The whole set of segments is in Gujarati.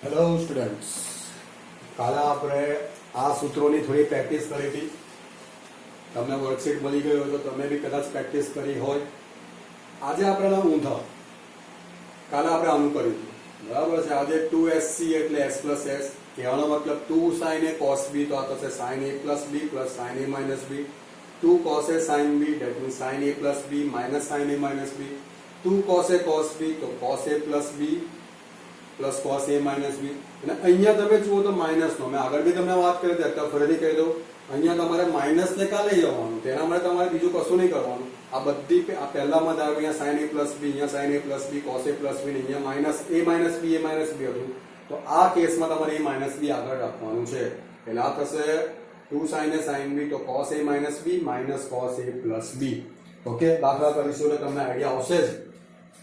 હેલો સ્ટુડન્ટ્સ, કાલે આપણે આ સૂત્રોની થોડી પ્રેક્ટિસ કરી હતી. તમને વર્કશીટ મળી ગઈ હોય તો તમે બી કદાચ પ્રેક્ટિસ કરી હોય. આજે આપણે ઊંધા કાલે આપણે આનું કર્યું હતું, બરાબર છે. આજે 2SC એટલે S પ્લસ એસ, કહેવાનો મતલબ 2 sin A cos B, તો આ થશે sin A plus B plus sin A minus B. 2 cos A sin B, that means sin A plus B minus sin A minus B. 2 cos A cos B, તો cos A plus B plus cos A minus B. અને અહીંયા તમે જુઓ તો માઇનસનો, મેં આગળ બી તમને વાત કરી હતી, અત્યારે ફરીથી કહી દઉં, અહીંયા તમારે માઇનસ ને કાલે જવાનું, તેના માટે તમારે બીજું કશું નહીં કરવાનું. આ બધી આ પહેલામાં ધારો અહીંયા sin A પ્લસ B, અહીંયા sin A plus B, cos A plus B, અહીંયા minus A minus B, A minus B હતું, તો આ કેસમાં તમારે A માઇનસ B આગળ રાખવાનું છે. એટલે આ થશે 2 sin A sin B, તો cos A minus B minus cos A plus B. Okay, દાખલા કરીશું એટલે તમને આઈડિયા આવશે જ,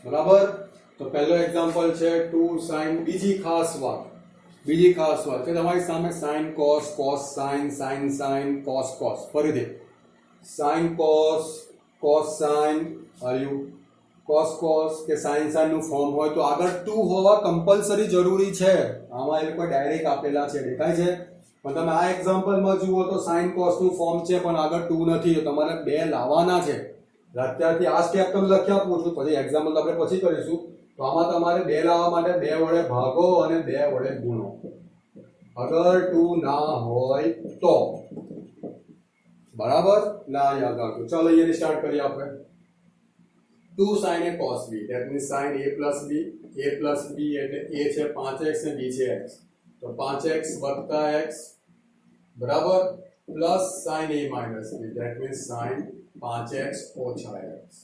બરાબર. તો પહેલો એક્ઝામ્પલ છે 2 sin. બીજી ખાસ વાત કે તમારી સામે sin cos, cos sin, sin sin, cos cos, ફરીથી sin cos, cos sin, આવ્યું cos cos કે sin sin નું ફોર્મ હોય તો આગળ 2 હોવા કમ્પલસરી જરૂરી છે. આમાં એ લોકો ડાયરેક્ટ આપેલા છે, દેખાય છે. પણ તમે આ એક્ઝામ્પલમાં જુઓ તો sin cos નું ફોર્મ છે પણ આગળ 2 નથી, તો તમારે 2 લાવવાના છે. અત્યારથી આ સ્ટેપ તમને લખી આપું છું, પછી એક્ઝામ્પલ આપણે પછી કરીશું. તો આમાં તમારે 2 લાવવા માટે 2 વડે ભાગો અને 2 વડે ગુણો, અગર 2 ના હોય તો, બરાબર. ના યાદ રાખજો. ચાલો અહીંયા સ્ટાર્ટ કરીએ આપણે. 2 sin A cos B, that means sin A plus B. A plus B એટલે A છે 5x અને B છે x, તો 5x વત્તા x, બરાબર, plus sin A minus B, that means sin 5x ઓછા x.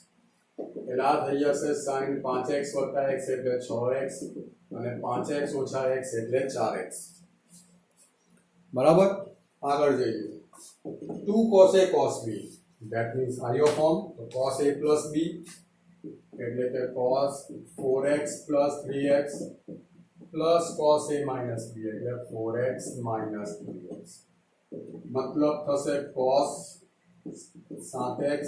એટલે આ થઈ જશે sin 5x વત્તા x એટલે 6x અને 5x ઓછા x એટલે 4x, બરાબર. આગળ જઈએ. 2 cos A cos B, that means આયો ફોર્મ, તો cos A plus B એટલે કે cos 4x plus 3x plus cos A minus B એટલે 4x minus 3x, મતલબ થશે cos 7x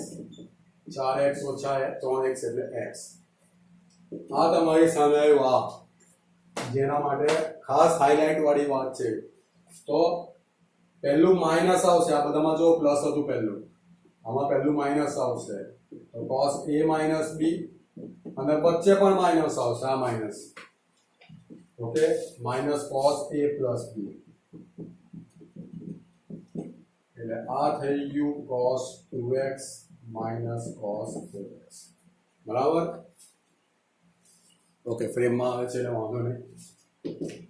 4x ઓછા 3x એટલે x. આ તમારી સામે આવ્યું, આ જેના માટે ખાસ હાઇલાઇટ વાળી વાત છે. તો પહેલું માઇનસ આવશે, આ બધામાં જો પ્લસ હતું પહેલું, આમાં પહેલું માઇનસ આવશે, તો cos A minus B, અને વચ્ચે પણ માઇનસ આવશે, આ minus, okay, minus cos A plus B, એટલે આ થઈ ગયું cos 2x minus cos 4x, બરાબર. ઓકે, ફ્રેમમાં આવે છે એટલે વાંધો નહીં.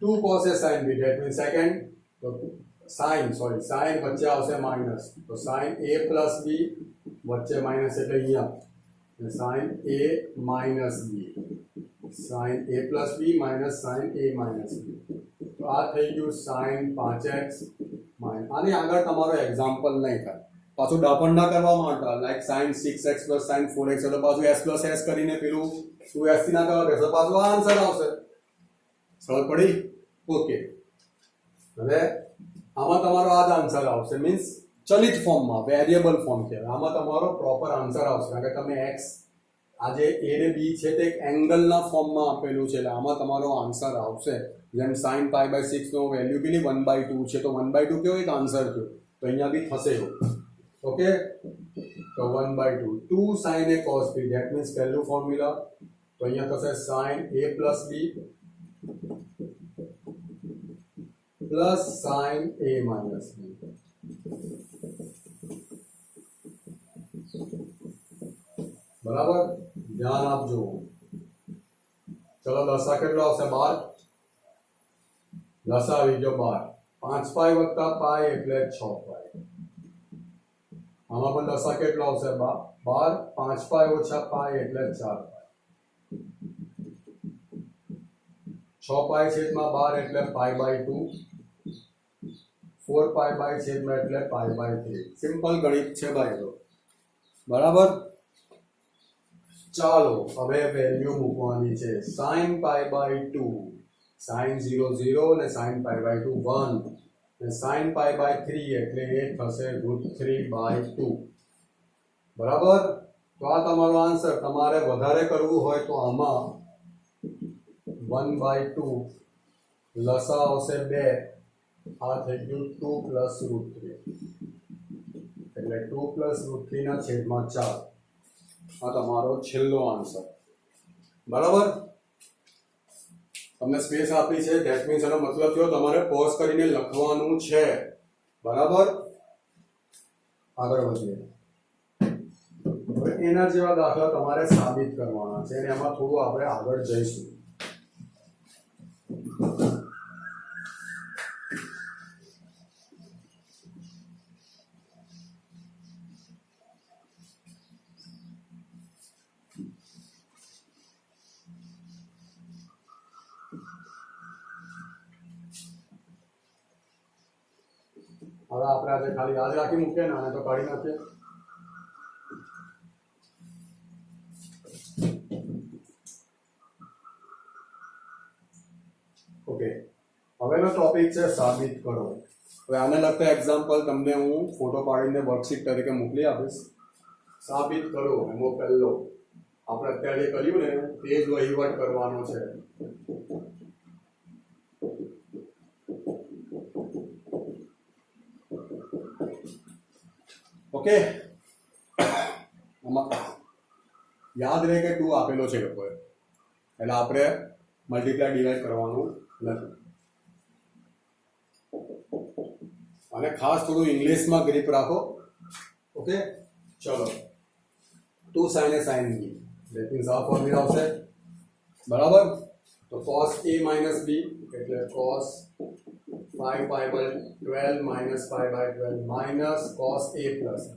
2 cos A sin B, that means second, તો sin વચ્ચે આવશે માઇનસ, તો sin A plus B વચ્ચે માઇનસ એટલે અહીંયા sin A minus B, sin A plus B minus sin A minus B, તો આ થઈ ગયું sin 5x માઇનસ. આની આગળ તમારો એક્ઝામ્પલ નહીં થાય, પાછું ડાપણ ના કરવા માટે, like sin 6x plus sin 4x એટલે પાછું s plus s કરીને પેલું 2s થી ના કરવા બેસો, પાછું આ આન્સર આવશે. સમજ પડી? ઓકે, હવે આમાં તમારો આ જ આન્સર આવશે, મીન્સ ચલિત ફોર્મમાં, વેરિયેબલ ફોર્મ છે. આમાં તમારો પ્રોપર આન્સર આવશે, કારણ કે તમે x, આજે a ને b છે તે એક એંગલના ફોર્મમાં આપેલું છે, એટલે આમાં તમારો આન્સર આવશે. જેમ sin π/6 નો વેલ્યુ બી 1/2 છે, તો 1/2 કેવો એક આન્સર થયો, તો અહીંયા બી થશે એવું. ઓકે, તો 1/2. 2 sin A cos B, that means પહેલું ફોર્મ્યુલા, તો અહીંયા થશે sin A plus B plus sin A minus B, બરાબર. ધ્યાન આપજો. ચલો લસા કેટલો આવશે? 12. લસા આવી ગયો 12. 5π વત્તા π એટલે 6π. આમાં પણ લસા કેટલો આવશે? 12. 5π ઓછા π એટલે 4π. 6π છેદમાં 12 એટલે π/2. 4π છેદમાં એટલે π/3. સિમ્પલ ગણિત છે ભાઈ, તો બરાબર. ચાલો હવે વેલ્યુ મૂકવાની છે. sin π/2, sin 0 0 અને sin π/2 1, અને sin π/3 એટલે એ થશે √3/2, બરાબર. તો આ તમારો આન્સર. તમારે વધારે કરવું હોય તો આમાં 1/2 લસા આવશે 2, આ થઈ ગયું 2 પ્લસ રૂટ 3, એટલે 2 પ્લસ રૂટ 3 ના છેદમાં 4. આ તમારો છેલ્લો આન્સર. બરાબર, તમને સ્પેસ આપી છે, ધેટ મીન્સ એનો મતલબ થયો તમારે પોઝ કરીને લખવાનું છે. બરાબર, આગળ વધીએ. હવે એના જેવા દાખલા તમારે સાબિત કરવાના છે અને એમાં થોડું આપણે આગળ જઈશું. હવે આપણે આજે ખાલી યાદ રાખી મૂકીએ ને, આને તો કાઢી નાખીએ. ઓકે, હવેનો ટોપિક છે સાબિત કરો. હવે આને લગતા એક્ઝામ્પલ તમને હું ફોટો પાડીને વર્કશીટ તરીકે મોકલી આપીશ. સાબિત કરો એમાં પહેલો આપણે અત્યારે કર્યું ને તે જ વહીવટ કરવાનો છે. ઓકે, આમાં યાદ રહે કે 2 આપેલો છે લોકોએ, એટલે આપણે મલ્ટીપ્લાય ડિવાઈડ કરવાનું નથી. અને ખાસ થોડું ઇંગ્લિશમાં ગ્રીપ રાખો. ઓકે, ચલો 2 sin a sin b, that means આ ફોર્મ્યુલા આવશે. બરાબર, તો cos a minus b એટલે cos 5 pi by 12 minus pi by 12 minus cos a plus b.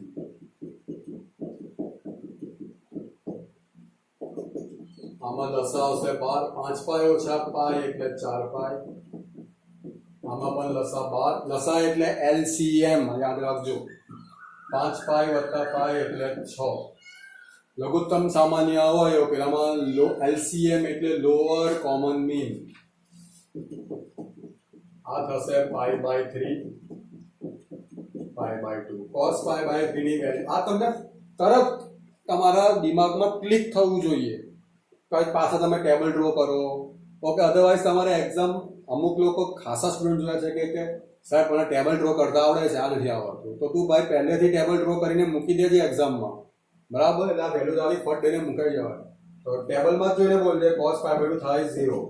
આમાં લસા આવશે 12, 5 પાઈ ઓછા પાઈ એટલે 4 પાઈ. આમાં પણ લસા 12, લસા એટલે LCM યાદ રાખજો, 5 પાઈ વત્તા પાઈ એટલે 6. લઘુત્તમ સામાન્ય અવયવ, પેલામાં LCM એટલે લોઅર કોમન મીન. આ થશે pi by 3, pi by 2. cos pi by 3 ની વેલ્યુ આ તમને તરત તમારા દિમાગમાં ક્લિક થવું જોઈએ. કઈ પાછા તમે ટેબલ ડ્રો કરો. ઓકે, અધરવાઇઝ તમારે એક્ઝામ અમુક લોકો ખાસા સ્ટુડન્ટ જોયા છે કે સાહેબ મને ટેબલ ડ્રો કરતા આવડે છે, આ નથી આવડતું. તો તું ભાઈ પહેલેથી ટેબલ ડ્રો કરીને મૂકી દેજે એક્ઝામમાં. બરાબર, એટલે આ વેલ્યુ તારી ફટ દઈને મુકાઈ જવાય. તો ટેબલમાં જ જોઈને બોલજે cos પાઈ બાય 2 થાય 0.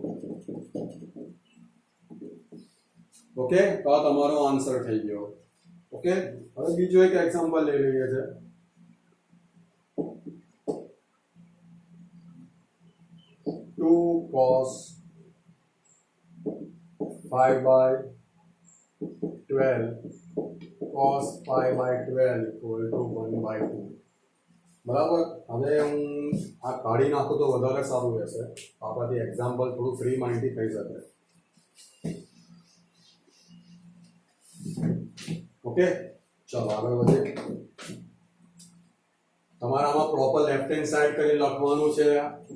ઓકે, તો આ તમારો આન્સર થઈ ગયો. ઓકે, હવે બીજો એક એક્ઝામ્પલ લઈ લઈએ છે. Two cos 5 by 12 cos pi by 12 equal to 1 by 2. બરાબર, હવે હું આ કાઢી નાખું તો વધારે સારું રહેશે. આપણાથી એક્ઝામ્પલ થોડું ફ્રી માઇન્ડથી થઈ શકે. ઓકે, ચલો આગળ વધીએ. તમારે આમાં પ્રોપર લેફ્ટ હેન્ડ સાઈડ કરી લખવાનું છે.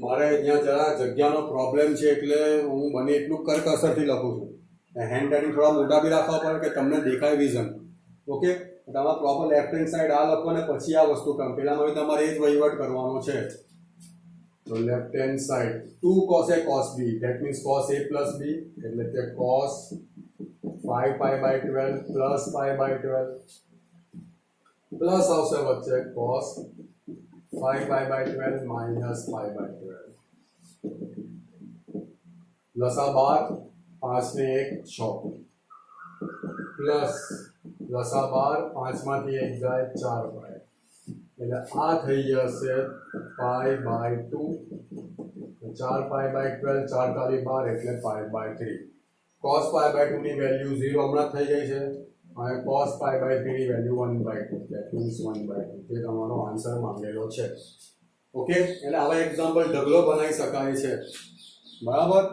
મારે અહીંયા જરા જગ્યાનો પ્રોબ્લેમ છે એટલે હું બને એટલું કરકસરથી લખું છું. હેન્ડ રાઇટિંગ થોડા મોટા બી રાખવા પડે કે તમને દેખાય વિઝન. ઓકે, તમારે પ્રોપર લેફ્ટ હેન્ડ સાઈડ આ લખો ને પછી આ વસ્તુ કામ. પેલામાં તમારે એ જ વહીવટ કરવાનો છે. તો left hand side 2 cos a cos b, that means cos a plus b એટલે કે cos 5 pi by 12 plus pi by 12 plus આવશે વચ્ચે cos 5 pi by 12 minus pi by 12. લસા 12, 5 ને 1 6 પ્લસ લસા 12, 5 માંથી 1 જાય 4 પાઈ, એટલે આ થઈ જશે પાઈ બાય 2. 4 પાઈ બાય 12, 4 તાલી 12 એટલે pi by 3. cos pi by 2 ની વેલ્યુ 0 હમણાં થઈ ગઈ છે અને cos પાઈ બાય 3 ની value 1 by 2, that means 1 by 2. તે તમારો આન્સર માંગેલો છે. ઓકે, એટલે આવા એક્ઝામ્પલ ઢગલો બનાવી શકાય છે. બરાબર,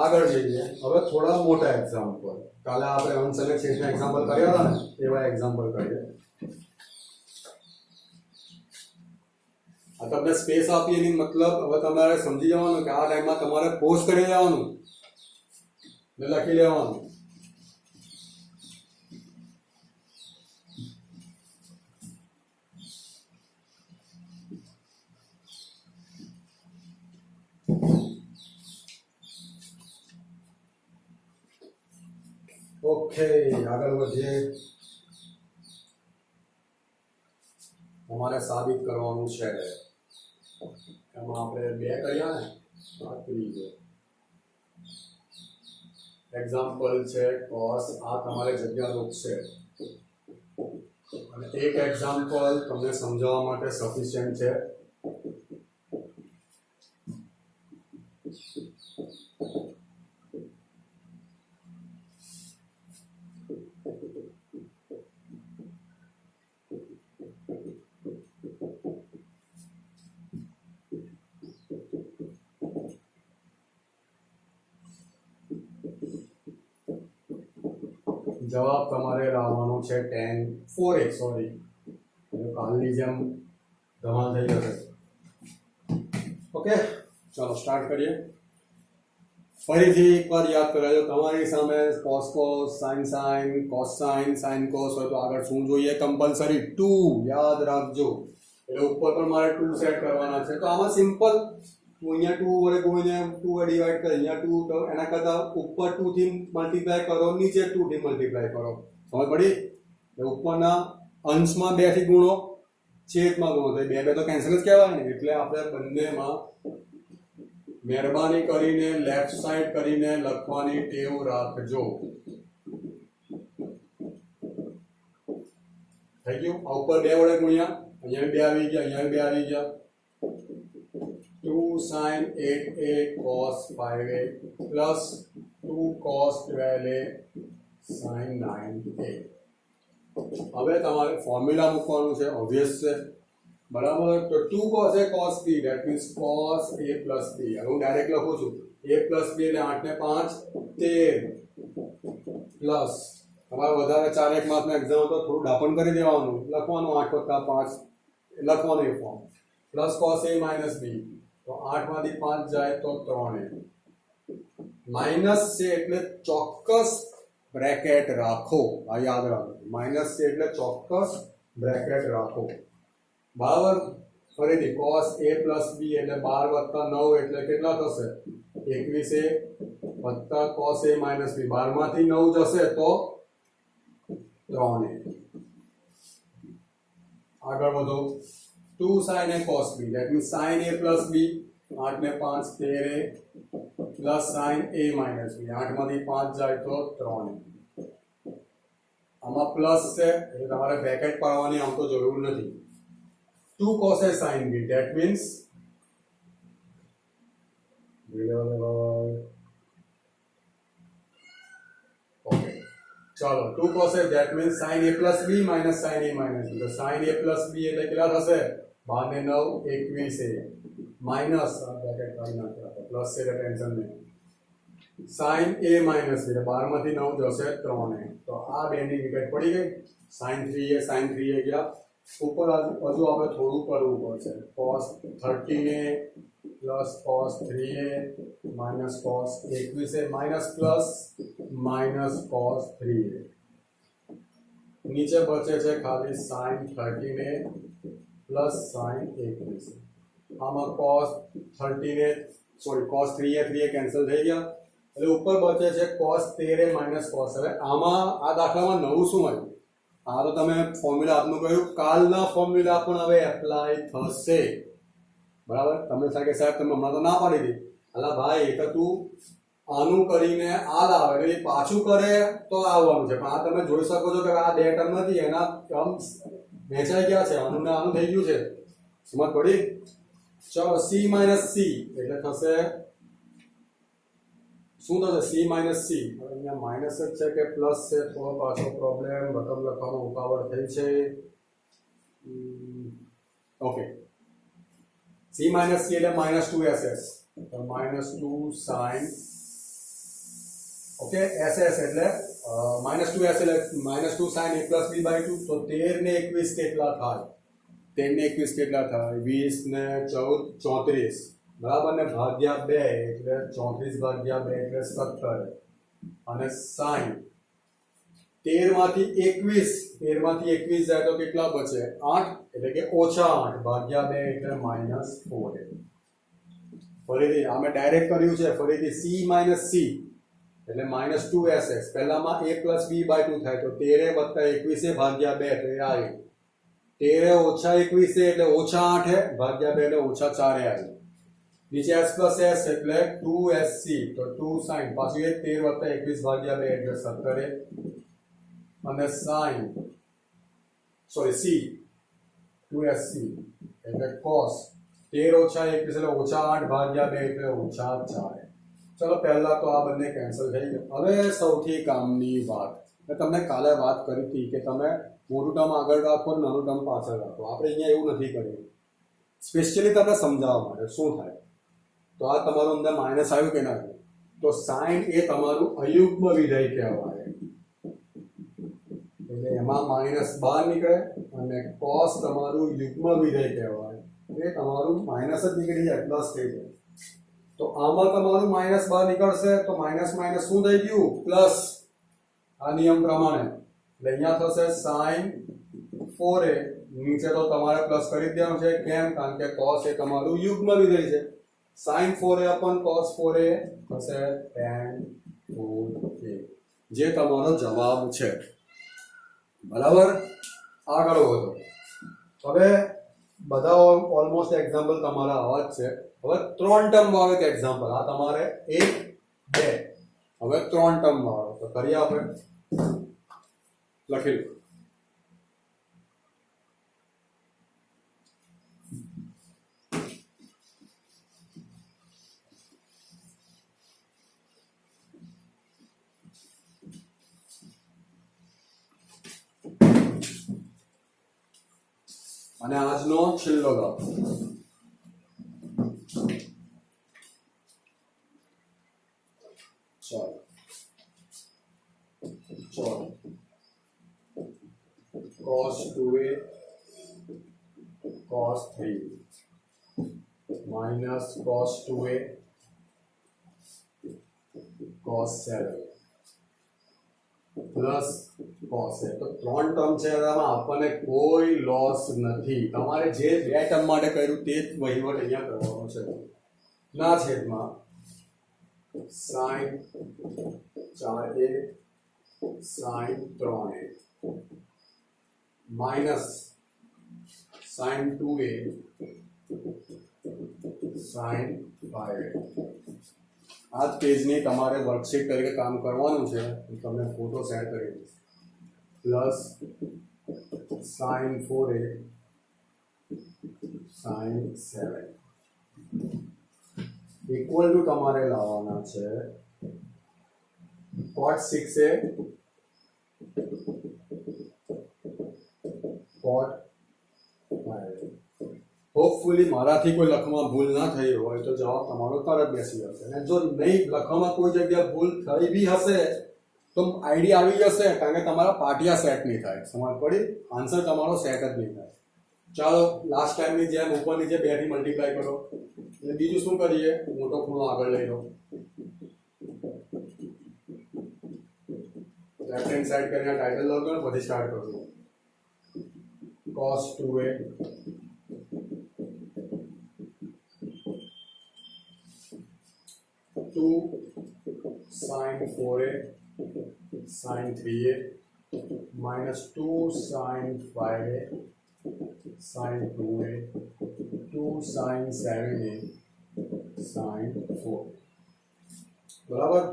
આગળ જઈએ. હવે થોડા મોટા એક્ઝામ્પલ. કાલે આપણે અંશ અને છેદના એક્ઝામ્પલ કર્યા હતા ને, એવા એક્ઝામ્પલ કરીએ. આ તમને સ્પેસ આપી એની મતલબ હવે તમારે સમજી જવાનું કે આ ટાઈમમાં તમારે પોઝ કરી લેવાનું ને લખી લેવાનું. ઓકે, આગળ વધીએ. તમારે સાબિત કરવાનું છે. એમાં આપણે બે કર્યા ને, આ ત્રીજો એક્ઝામ્પલ છે cos. આ તમારે જગ્યા રોકશે અને એક એક્ઝામ્પલ તમને સમજાવવા માટે સફિશિયન્ટ છે. જવાબ તમારે લાવવાનો છે tan 4x. સોરી, કાલની જેમ ધમાલ થઈ જશે. ઓકે, ચાલો સ્ટાર્ટ કરીએ. ફરીથી એકવાર યાદ કરાજો. તમારી સામે cos cos, sin sin, cos sin, sin cos હોય તો આગળ શું જોઈએ? કમ્પલસરી 2 યાદ રાખજો. એટલે ઉપર પણ મારે 2 સેટ કરવાના છે. તો આમાં સિમ્પલ, હું અહીંયા 2 વડે ગુણીને 2 વડે ડિવાઈડ કરી, અહીંયા 2, તો એના કરતાં ઉપર 2 થી મલ્ટીપ્લાય કરો, નીચે 2 થી મલ્ટીપ્લાય કરો. સમજ પડી? એટલે ઉપરના અંશમાં 2 થી ગુણો, છેદમાં ગુણો, તો 2 2 તો કેન્સલ જ કહેવાય ને. એટલે આપણે બંનેમાં મહેરબાની કરીને લેફ્ટ સાઈડ કરીને લખવાની ટેવ રાખજો. થઈ ગયું? આ ઉપર 2 વડે ગુણ્યા, અહીંયા 2 આવી ગયા, અહીંયા 2 આવી ગયા. 2 sin 8a cos 5a plus 2 cos 12a sin 9a. હવે તમારે ફોર્મ્યુલા મૂકવાનું છે, ઓબ્વિયસ છે, બરાબર. તો 2 cos a cos b, that means cos a plus b. હવે હું ડાયરેક્ટ લખું છું, a plus b એટલે 8 ને 5 13 પ્લસ તમારે વધારે 4 એક માર્કનો એક્ઝામ હતો, થોડું ડાપણ કરી દેવાનું, લખવાનું 8 + 5 લખવાનું એ form, plus cos a minus b. તો 8 માંથી 5 જાય તો 3a. માઇનસ છે એટલે ચોક્કસ બ્રેકેટ રાખો. આ યાદ રાખો, માઇનસ છે એટલે ચોક્કસ બ્રેકેટ રાખો, બરાબર. ફરીથી cos a plus b એટલે 12 + 9 એટલે કેટલા થશે? 21a વત્તા cos a minus b. 12 માંથી 9 જશે તો 3a. આગળ વધો. 2 sin a cos b, that means sin a plus b. 8 ને 5 13a plus sin a minus b. 8 માંથી 5 જાય તો 3a. આમાં પ્લસ છે એટલે તમારે બ્રેકેટ પાડવાની આમ તો જરૂર નથી. 2 cos a sin b, that means okay, ચાલો 2 cos a, that means sin a plus b minus sin a minus b. તો sin a plus b એટલે કેટલા થશે? 12 ને 9 21a માઇનસ બ્રેકેટ કાઢી નાખ્યા, પ્લસ છે એટલે ટેન્શન નહીં. sin a minus b એટલે 12 માંથી 9 જશે 3a. તો આ બેની વિકેટ પડી ગઈ. sin 3a ગયા. ઉપર હજુ આપણે થોડું કરવું પડશે. cos 13a plus cos 3a minus cos 21a minus plus minus cos 3a. નીચે બચે છે ખાલી sin 13a plus sin 21a. આમાં cos 13a sorry cos 3a cancel થઈ ગયા એટલે ઉપર બચે છે cos 13a minus cos. હવે આમાં આ દાખલામાં નવું શું આવ્યું? આ તો તમે ફોર્મ્યુલા આપનું કહ્યું, કાલના ફોર્મ્યુલા પણ હવે એપ્લાય થશે, બરાબર. તમને લાગે સાહેબ તમે હમણાં તો ના પાડી દી. અલા ભાઈ, એક તું આનું કરીને આ લાવે એટલે પાછું કરે તો આવવાનું છે, પણ આ તમે જોઈ શકો છો કે આ 2 ટર્મ નથી, એના ટર્મ વેચાઈ ગયા છે. આનું ને આનું થઈ ગયું છે. સમજ પડી? ચલો c minus c એટલે થશે શું થશે? c minus c. અહીંયા માઇનસ જ છે કે પ્લસ છે? થોડો પાછો પ્રોબ્લેમ, રકમ લખવામાં ઉતાવળ થઈ છે. ઓકે, c minus c એટલે -2ss. તો -2 sin, ઓકે, ss એટલે -2s એટલે -2 sin a plus b by 2. તો 13 ને 21 કેટલા થાય? 13 ને 21 કેટલા થાય? 20 ને 14 34, બરાબર, ને ભાગ્યા 2 એટલે 34 ભાગ્યા 2 એટલે 17. અને sin 13 માંથી 21 જાય તો કેટલા બચે? 8, એટલે કે -8 ભાગ્યા 2 એટલે -4. ફરીથી અમે ડાયરેક્ટ કર્યું છે. ફરીથી c minus c એટલે -2sx પહેલામાં a + b/2 થાય તો 13 + 21 ભાગ્યા 2 તો એ આવ્યું 13 - 21 એટલે -8 ભાગ્યા 2 એટલે -4 આવ્યું નીચે s + s એટલે 2sc તો 2 sin પાછું એ 13 + 21 ભાગ્યા 2 એટલે 17 અને sin સોરી c 2sc એટલે cos 13 - 21 એટલે -8 ભાગ્યા 2 એટલે -4 ચલો પહેલા તો આ બંને કેન્સલ થઈ ગયું હવે સૌથી કામની વાત મેં તમને કાલે વાત કરી હતી કે તમે મોટું ટર્મ આગળ રાખો નાનું ટર્મ પાછળ રાખો આપણે અહીંયા એવું નથી કર્યું સ્પેશિયલી તમને સમજાવવા માટે શું થાય તો આ તમારું અંદર માઇનસ આવ્યું કે ના તો સાઇન એ તમારું અયુગ્મ વિધેય કહેવાય એટલે એમાં માઇનસ બહાર નીકળે અને cos તમારું યુગ્મ વિધેય કહેવાય એ તમારું માઇનસ જ નીકળી જાય પ્લસ થઈ જાય તો આમાં તમારું માઇનસ બહાર નીકળશે તો માઇનસ માઇનસ શું થઈ ગયું પ્લસ આ નિયમ પ્રમાણે એટલે અહીંયા થશે sin 4a નીચે તો તમારે પ્લસ કરી દેવાનું છે કેમ કારણ કે cos એ તમારું યુગ્મ વિધેય છે sin 4a / cos 4a થશે tan 4a જે તમારો જવાબ છે બરાબર આગળ વધો હવે બધા ઓલમોસ્ટ એક્ઝામ્પલ તમારા આવા જ છે હવે 3 ટર્મ વાળો એક એક્ઝામ્પલ આ તમારે 1 2 હવે 3 ટર્મ વાળો તો કરીએ આપણે લખી લો અને આજનો છેલ્લો દાખલો ચાલો cos 2a cos 3 minus cos 2a cos 7 plus cos a તો 3 ટર્મ છે એમાં આપણને કોઈ લોસ નથી તમારે જે બે ટર્મ માટે કર્યું તે જ વહીવટ અહીંયા કરવાનો છે ના છેદમાં sin 4a sin 3a minus sin 2a sin 5a આ પેજની તમારે વર્કશીટ તરીકે કામ કરવાનું છે હું તમને ફોટો શેર કરી દઈશ plus sin 4a sin 7 equal to તમારે લાવવાના છે cot 6a cot 5a hopefully મારાથી કોઈ લખવામાં ભૂલ ના થઈ હોય તો જવાબ તમારો તરત બેસી જશે અને જો નહીં લખવામાં કોઈ જગ્યાએ ભૂલ થઈ બી હશે તો આઈડિયા આવી જશે કારણ કે તમારા પાટિયા સેટ નહીં થાય સમજ પડી આન્સર તમારો સેટ જ નહીં થાય ચાલો લાસ્ટ ટાઈમની જેમ ઉપર નીચે 2 થી મલ્ટીપ્લાય કરો એટલે બીજું શું કરીએ મોટો ખૂણો આગળ લઈ લો લેફ્ટ હેન્ડ સાઈડ કરીને ટાઇટલ લખો ને પછી સ્ટાર્ટ કરો cos 2a sin 4a sin 3a minus 2 sin 5a sin 2a 2 sin 7a sin 4 બરાબર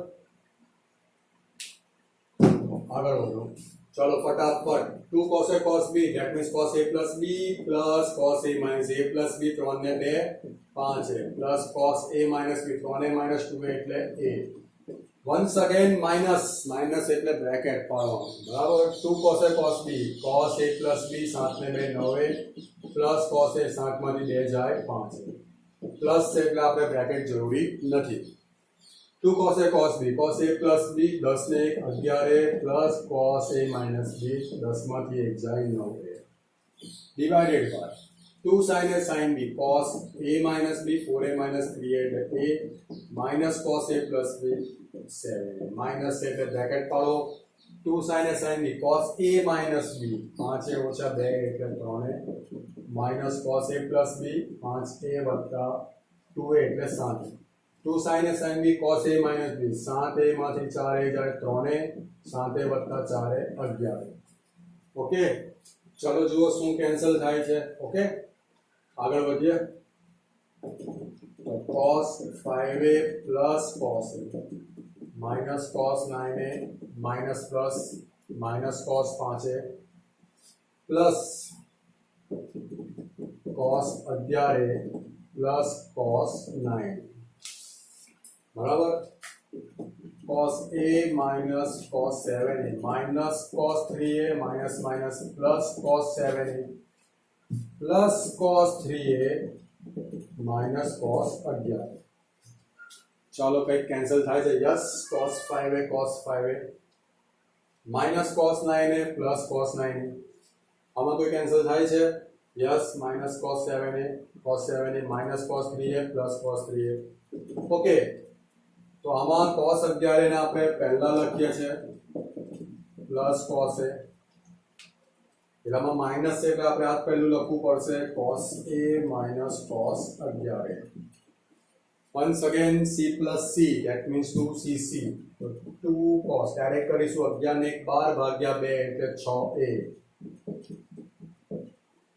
આગળ વધો ચલો ફટાફટ 2 cos a cos b that means cos a plus b plus cos a minus a plus b 3 ને 2 5 છે plus cos a minus b 3 a minus 2 એટલે a once again minus એટલે બ્રેકેટ પાડવાનું બરાબર 2 cos a cos b cos a plus b 7 ને 2 9 plus cos a 7 માંથી 2 જાય 5 પ્લસ છે એટલે આપણે બ્રેકેટ જરૂરી નથી 2 cos a cos b plus b 10 ને 1 11 plus cos a minus b 10 માંથી 1 જાય 9 divided by 2 sin a sin b cos a minus b 4a minus 3a એટલે a minus cos a plus b 7 minus એટલે બ્રેકેટ પાડો 2 sin a sin b cos a minus b 5a ઓછા 2 એટલે 3a minus cos a plus b 5a વત્તા 2a એટલે 7 2 sin a sin b cos a minus b 7a માંથી 4a જાય 3a 7a વત્તા 4a 11 ઓકે ચલો જુઓ શું કેન્સલ થાય છે ઓકે આગળ વધીએ તો cos 5a plus cos a minus cos 9a minus plus minus cos 5a plus cos 11a plus cos 9 बराबर cos a minus cos 7a minus cos 3a minus minus plus cos 7a plus cos 3a minus cos 11 चलो कई कैंसिल થાય છે yes cos 5a minus cos 9a plus cos 9a આમાં કોઈ કેન્સલ થાય છે yes minus cos 7a minus cos 3a plus cos 3a okay તો આમાં cos 11 ને આપણે પહેલા લખીએ છે પ્લસ cos a એલામાં માઈનસ છે એટલે આપણે આ પહેલું લખવું પડશે cos a minus cos 11 once again c plus c that means 2cc તો 2 cos ડાયરેક્ટ કરીશું 11 ને 1 12 ભાગ્યા 2 એટલે 6a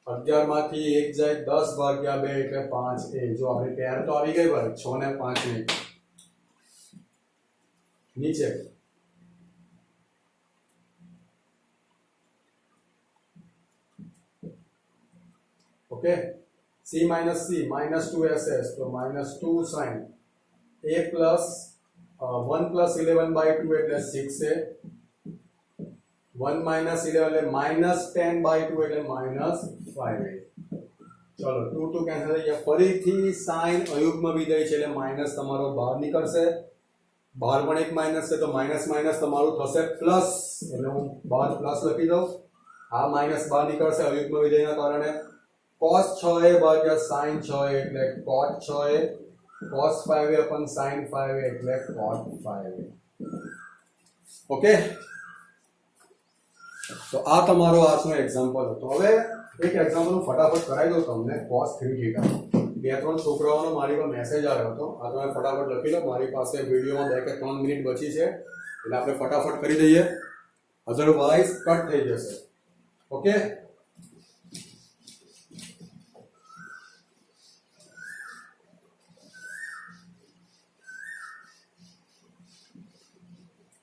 11 માંથી 1 જાય 10 ભાગ્યા 2 એટલે 5a જો આપણી પેર તો આવી ગઈ ભાઈ 6 ને 5 ને नीचे okay c minus c minus 2ss तो minus 2 sin a plus 1 plus 11 by 2 એટલે 6a 1 minus 11 એટલે minus 10 by 2 એટલે minus 5a चलो 2 2 कैंसिल થઈ ગયા ફરીથી sin અયુગ્મ વિધેય છે એટલે માઈનસ તમારો બહાર નીકળશે बाहर पण एक माइनस है तो माइनस माइनस तमारू थशे प्लस એટલે હું બહાર પ્લસ લખી દઉં આ માઈનસ બહાર નીકળશે અયુગ્મ વિધેયના કારણે cos 6a ભાગ્યા sin 6a એટલે cot 6a cos 5a upon sin 5a એટલે cot 5a ઓકે તો આ તમારો આજનો એક્ઝામ્પલ હતો હવે એક એક્ઝામ્પલ હું ફટાફટ કરાવી દઉં તમને cos 3 θ બે ત્રણ છોકરાઓનો મારી પર મેસેજ આવ્યો હતો આ તમે ફટાફટ લખી લો મારી પાસે વિડિયોમાં 2 કે 3 મિનિટ બચી છે એટલે આપણે ફટાફટ કરી દઈએ અધરવાઇઝ કટ થઈ જશે ઓકે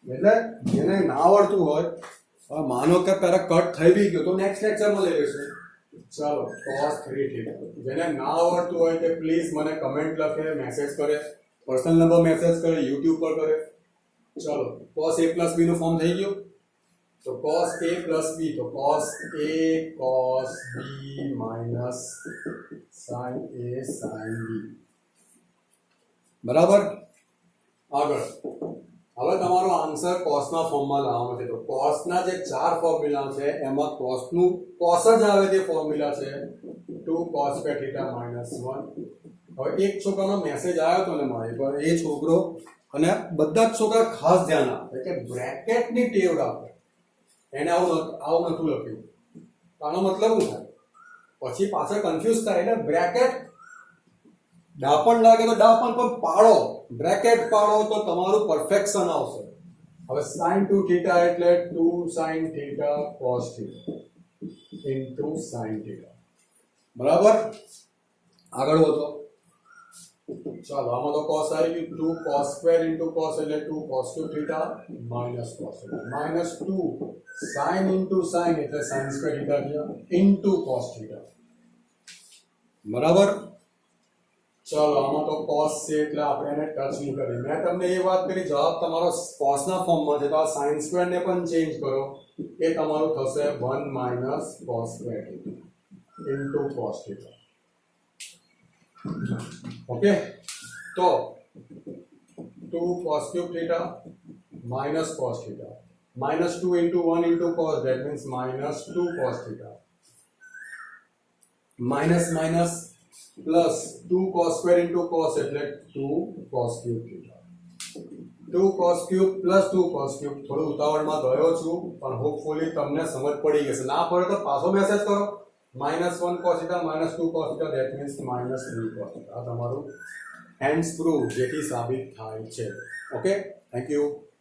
એટલે જેને ના આવડતું હોય માનો કે પહેલા કટ થઈ બી ગયો તો નેક્સ્ટ લેક્ચરમાં લઈ લઈશું चलो cos 3 θ જેને ના આવડતું હોય તે પ્લીઝ મને કમેન્ટ લખે મેસેજ કરે પર્સનલ નંબર મેસેજ કરે YouTube પર કરે ચલો cos a plus b નું ફોર્મ થઈ ગયું તો cos a plus b તો cos a cos b minus sin a sin b બરાબર આગળ હવે તમારો આન્સર cos ના ફોર્મમાં લાવવાનો છે તો cos ના જે ચાર ફોર્મ્યુલા છે એમાં cos નું cos જ આવે તે ફોર્મ્યુલા છે 2 cos θ -1 હવે એક છોકરાનો મેસેજ આવ્યો તો ને મારી પર એ છોકરો અને બધા જ છોકરા ખાસ ધ્યાન આપે કે બ્રેકેટ ની ટેવ રાખે એને આવું નતું લખ્યું આનો મતલબ શું થાય પછી પાછળ કન્ફ્યુઝ થાય એટલે બ્રેકેટ ડાપણ લાગે તો ડાપણ પર પાડો બ્રેકેટ પાડો તો તમારું પરફેક્શન આવશે હવે sin 2 θ એટલે 2 sin θ cos θ into sin θ બરાબર આગળ વધો ચાલો આમાં તો cos આવી ગયું 2 cos square into cos એટલે 2 cos cube θ minus cos minus 2 sin into sin એટલે sin square θ થયો into cos θ બરાબર चलो આમાં તો cos છે એટલે આપણે એને ટચ નહીં કરી મેં તમને એ વાત કરી જવાબ તમારો cos ના ફોર્મમાં છે તો આ sin સ્ક્વેર ને પણ ચેન્જ કરો એ તમારું થશે 1 minus cos square into cos θ okay તો 2 cos cube θ minus cos θ minus 2 into 1 into cos that means minus 2 cos θ minus minus plus 2 cos square into cos એટલે 2 cos cube θ 2 cos cube plus 2 cos cube થોડું ઉતાવળમાં ગયો છું પણ હોપફુલી તમને સમજ પડી ગઈ છે ના પડે તો પાછો મેસેજ કરો -1 cos θ -2 cos θ that means -3 cos θ આ તમારું હેન્ડ્સ પ્રૂવ જેથી સાબિત થાય છે. Okay, thank you.